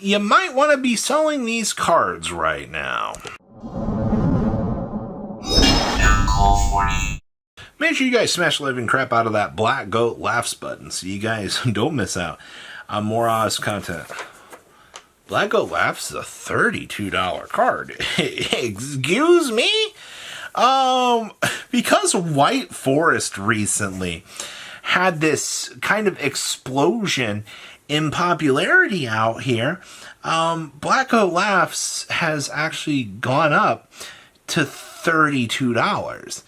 you might want to be selling these cards right now. Make sure you guys smash the living crap out of that Black Goat Laughs button so you guys don't miss out on more Oz content. Black Goat Laughs is a $32 card. Excuse me? Because White Forest recently had this kind of explosion in popularity out here, Black Goat Laughs has actually gone up to $32.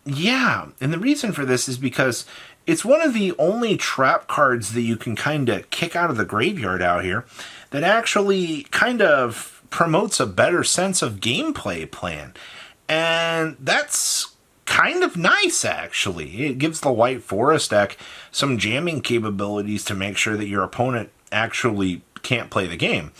Yeah, and the reason for this is because it's one of the only trap cards that you can kind of kick out of the graveyard out here that actually kind of promotes a better sense of gameplay plan. And that's kind of nice, actually. It gives the White Forest deck some jamming capabilities to make sure that your opponent actually can't play the game.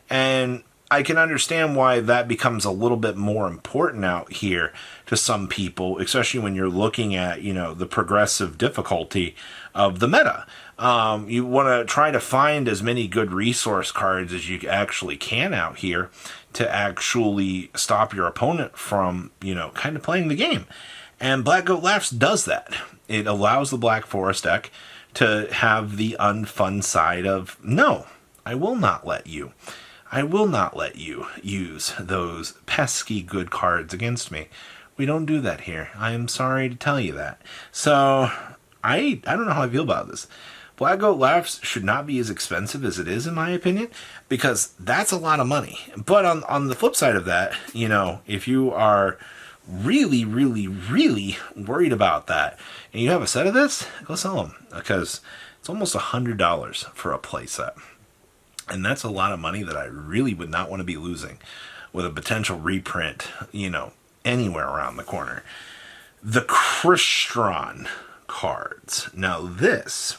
And I can understand why that becomes a little bit more important out here to some people, especially when you're looking at, you know, the progressive difficulty of the meta. You want to try to find as many good resource cards as you actually can out here to actually stop your opponent from, you know, kind of playing the game. And Black Goat Laughs does that. It allows the Black Forest deck to have the unfun side of, no, I will not let you. I will not let you use those pesky good cards against me. We don't do that here. I am sorry to tell you that. So, I don't know how I feel about this. Black Goat Laughs should not be as expensive as it is, in my opinion, because that's a lot of money. But on the flip side of that, you know, if you are really, really, really worried about that, and you have a set of this, go sell them, because it's almost $100 for a playset. And that's a lot of money that I really would not want to be losing with a potential reprint, you know, anywhere around the corner. The Crystron cards. Now this,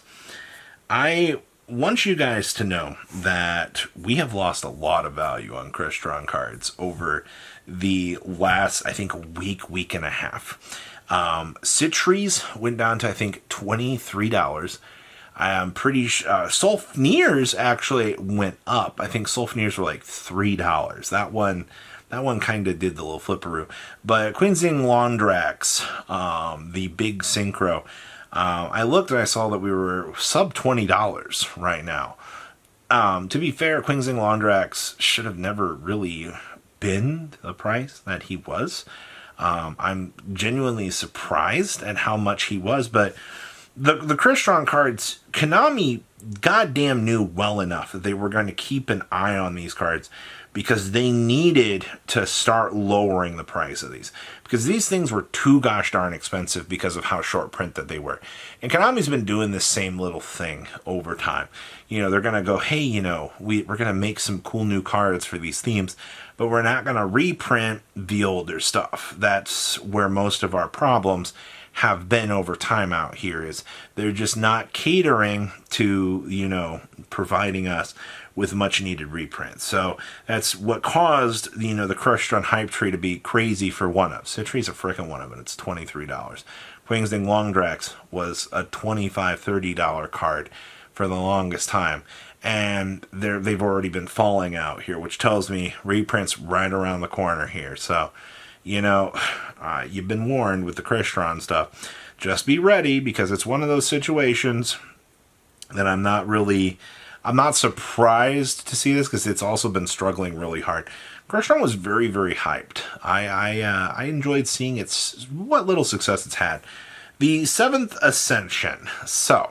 I want you guys to know that we have lost a lot of value on Crystron cards over the last, I think, week and a half. Citries went down to, I think, $23. I'm pretty sure Sulfnirs actually went up. I think Sulfnirs were like $3. That one kind of did the little flipperoo. But Quinzing Laundrax, the big synchro, I looked and I saw that we were sub $20 right now. To be fair, Quinzing Laundrax should have never really been the price that he was. I'm genuinely surprised at how much he was, but the Crystron cards, Konami goddamn knew well enough that they were going to keep an eye on these cards because they needed to start lowering the price of these. Because these things were too gosh darn expensive because of how short print that they were. And Konami's been doing this same little thing over time. You know, they're going to go, hey, you know, we're going to make some cool new cards for these themes, but we're not going to reprint the older stuff. That's where most of our problems have been over time out here, is they're just not catering to, you know, providing us with much needed reprints. So that's what caused, you know, the Crystron hype tree to be crazy for one of. Citri's a frickin' one of, and it's $23. Queensding Longdrax was a $25, $30 card for the longest time. And they've already been falling out here, which tells me reprint's right around the corner here. So, you know, you've been warned with the Crystron stuff. Just be ready, because it's one of those situations that I'm not surprised to see this, because it's also been struggling really hard. Crystron was very, very hyped. I enjoyed seeing what little success it's had. The 7th Ascension. So,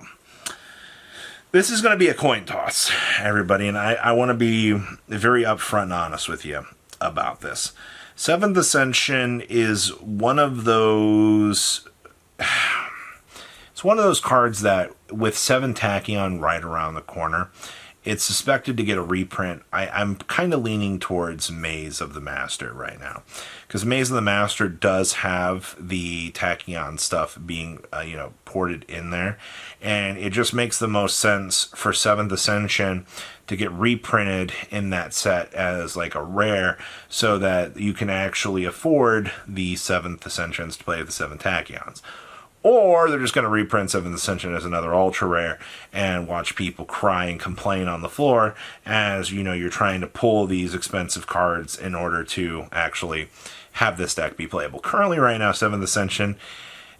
this is going to be a coin toss, everybody, and I want to be very upfront and honest with you about this. 7th Ascension is one of those... It's one of those cards that, with 7 Tachyon right around the corner, it's suspected to get a reprint. I'm kind of leaning towards Maze of the Master right now, because Maze of the Master does have the Tachyon stuff being, ported in there, and it just makes the most sense for 7th Ascension to get reprinted in that set as like a rare, so that you can actually afford the 7th Ascensions to play with the 7 Tachyons. Or they're just going to reprint 7th Ascension as another ultra rare and watch people cry and complain on the floor as, you know, you're trying to pull these expensive cards in order to actually have this deck be playable. Currently, right now, 7th Ascension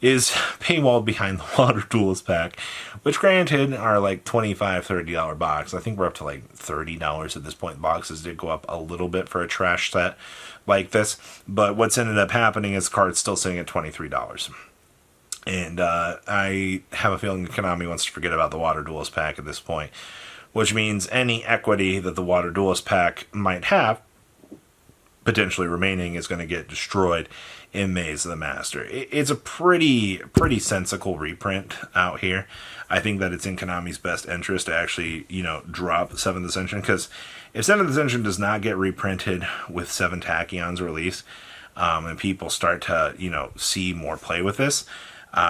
is paywalled behind the Water Duelist pack, which granted are like $25, $30 box. I think we're up to like $30 at this point. Boxes did go up a little bit for a trash set like this, but what's ended up happening is cards still sitting at $23. And I have a feeling Konami wants to forget about the Water Duelist pack at this point, which means any equity that the Water Duelist pack might have potentially remaining is going to get destroyed in Maze of the Master. It's a pretty sensical reprint out here. I think that it's in Konami's best interest to actually, you know, drop 7th Ascension, because if 7th Ascension does not get reprinted with 7 Tachyons release, and people start to, you know, see more play with this,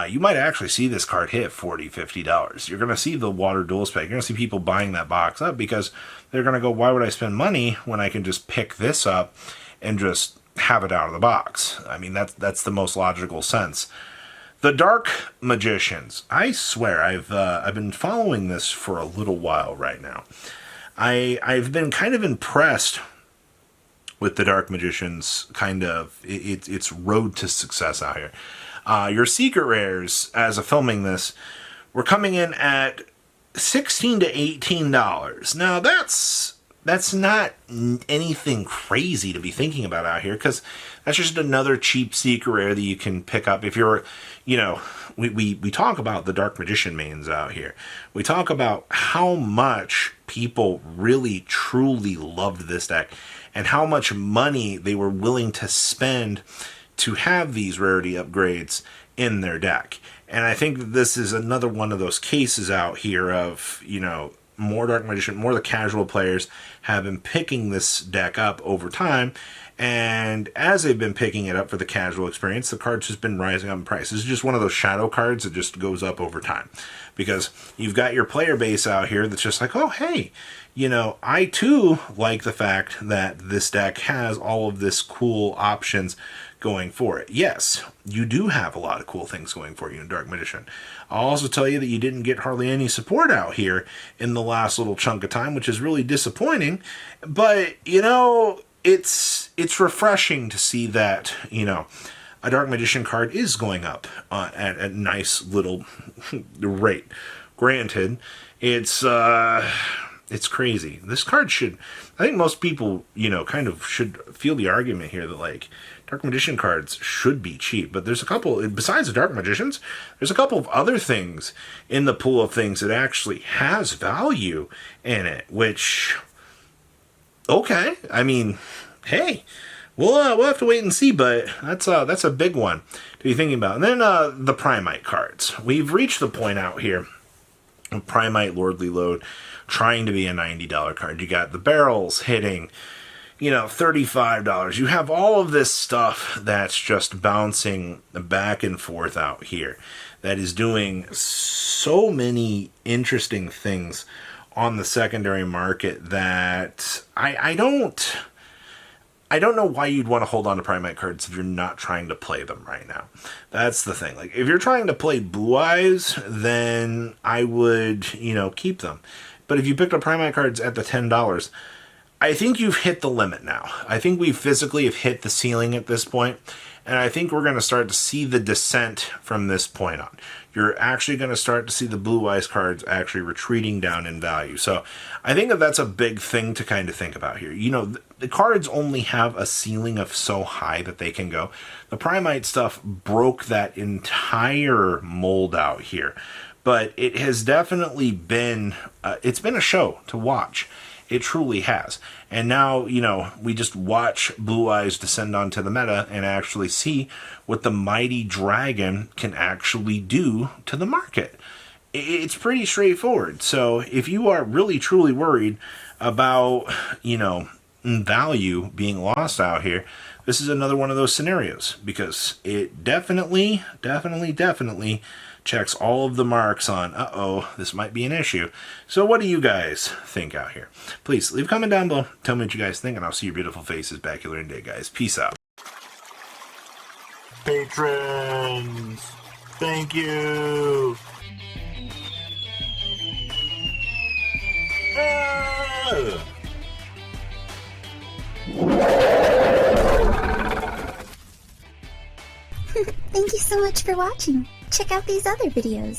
you might actually see this card hit $40, $50. You're going to see the Water Duelist pack. You're going to see people buying that box up because they're going to go, why would I spend money when I can just pick this up and just have it out of the box? I mean, that's the most logical sense. The Dark Magicians. I swear, I've been following this for a little while right now. I've been kind of impressed with the Dark Magicians, kind of its road to success out here. Your secret rares, as of filming this, were coming in at $16 to $18. Now that's not anything crazy to be thinking about out here, because that's just another cheap secret rare that you can pick up if you're, you know, we talk about the Dark Magician mains out here. We talk about how much people really truly loved this deck and how much money they were willing to spend to have these rarity upgrades in their deck. And I think that this is another one of those cases out here of, you know, more Dark Magician, more the casual players have been picking this deck up over time, and as they've been picking it up for the casual experience, the card's just been rising up in price. This is just one of those shadow cards that just goes up over time, because you've got your player base out here that's just like, oh, hey, you know, I too like the fact that this deck has all of this cool options going for it. Yes, you do have a lot of cool things going for you in Dark Magician. I'll also tell you that you didn't get hardly any support out here in the last little chunk of time, which is really disappointing. But, you know, it's refreshing to see that, you know, a Dark Magician card is going up at a nice little rate. Granted, it's crazy. This card should, I think most people, you know, kind of should feel the argument here that, like, Dark Magician cards should be cheap, but there's a couple, besides the Dark Magicians, there's a couple of other things in the pool of things that actually has value in it, which, okay, I mean, hey, we'll have to wait and see, but that's a big one to be thinking about. And then the Primite cards. We've reached the point out here of Primite Lordly Load trying to be a $90 card. You got the barrels hitting, you know, $35. You have all of this stuff that's just bouncing back and forth out here that is doing so many interesting things on the secondary market that I don't know why you'd want to hold on to Primite cards if you're not trying to play them right now. That's the thing. Like, if you're trying to play Blue Eyes, then I would, you know, keep them. But if you picked up Primite cards at the $10, I think you've hit the limit now. I think we physically have hit the ceiling at this point, and I think we're going to start to see the descent from this point on. You're actually going to start to see the Blue Eyes cards actually retreating down in value. So I think that that's a big thing to kind of think about here. You know, the cards only have a ceiling of so high that they can go. The Primite stuff broke that entire mold out here. But it has definitely been, it's been a show to watch. It truly has. And now, you know, we just watch Blue Eyes descend onto the meta and actually see what the Mighty Dragon can actually do to the market. It's pretty straightforward. So if you are really truly worried about, you know, value being lost out here, this is another one of those scenarios, because it definitely checks all of the marks on, this might be an issue. So what do you guys think out here? Please leave a comment down below. Tell me what you guys think, and I'll see your beautiful faces back here in a day, guys. Peace out. Patrons! Thank you. Thank you so much for watching. Check out these other videos.